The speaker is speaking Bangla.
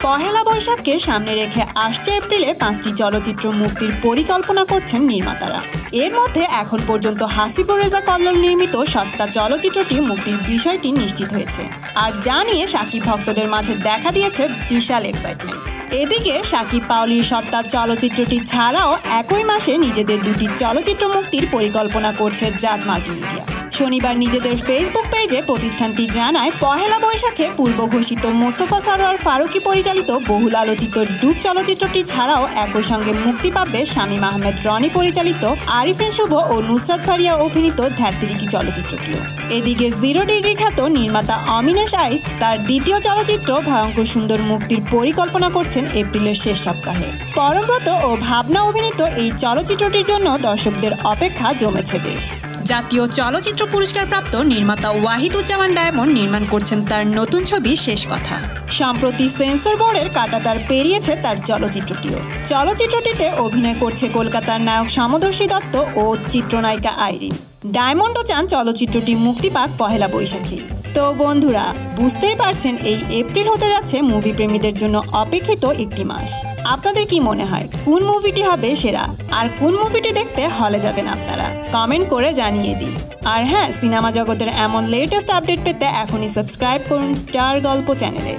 পহেলা বৈশাখকে সামনে রেখে আসছে এপ্রিলে 5টি চলচ্চিত্র মুক্তির পরিকল্পনা করছেন নির্মাতারা। এর মধ্যে এখন পর্যন্ত হাসিবুর রেজা কল্লোল নির্মিত সত্তা চলচ্চিত্রটি মুক্তির বিষয়টি নিশ্চিত হয়েছে, আর যা নিয়ে শাকিব ভক্তদের মাঝে দেখা দিয়েছে বিশাল এক্সাইটমেন্ট। এদিকে শাকিব পাওলির সত্তা চলচ্চিত্রটি ছাড়াও একই মাসে নিজেদের 2টি চলচ্চিত্র মুক্তির পরিকল্পনা করছে জাজ মাল্টিমিডিয়া। শনিবার নিজেদের ফেসবুক পেজে প্রতিষ্ঠানটি জানায়, পহেলা বৈশাখে পূর্ব ঘোষিত মোস্তফা সরোয়ার ফারুকী পরিচালিত বহুল আলোচিত ডুব চলচ্চিত্রটি ছাড়াও একই সঙ্গে মুক্তি পাবে শামীম আহমেদ রনি পরিচালিত আরিফিন শুভ ও নুসরাত ফারিয়া অভিনীত ধ্যাত্তেরিকি চলচ্চিত্রটিও। এদিকে 0 ডিগ্রি খ্যাত নির্মাতা অমিনেশ আইস তার দ্বিতীয় চলচ্চিত্র ভয়ঙ্কর সুন্দর মুক্তির পরিকল্পনা করছেন এপ্রিলের শেষ সপ্তাহে। পরমব্রত ও ভাবনা অভিনীত এই চলচ্চিত্রটির জন্য দর্শকদের অপেক্ষা জমেছে বেশ। জাতীয় চলচ্চিত্র পুরস্কারপ্রাপ্ত নির্মাতা ওয়াহিদুজ্জামান ডায়মন্ড নির্মাণ করছেন তার নতুন ছবি শেষ কথা। সম্প্রতি সেন্সর বোর্ডের কাঁটাতার পেরিয়েছে তার চলচ্চিত্রটিও। চলচ্চিত্রটিতে অভিনয় করছে কলকাতার নায়ক সমদর্শী দত্ত ও চিত্রনায়িকা আইরিন। ডায়মন্ডও চান চলচ্চিত্রটি মুক্তি পাক পহেলা বৈশাখী। তো বন্ধুরা, বুঝতেই পারছেন এই এপ্রিল হতে যাচ্ছে মুভি প্রেমীদের জন্য অপেক্ষিত একটি মাস। আপনাদের কি মনে হয় কোন মুভিটি হবে সেরা, আর কোন মুভিটি দেখতে হলে যাবেন আপনারা? কমেন্ট করে জানিয়ে দিন। আর হ্যাঁ, সিনেমা জগতের এমন লেটেস্ট আপডেট পেতে এখনই সাবস্ক্রাইব করুন স্টার গল্প চ্যানেলে।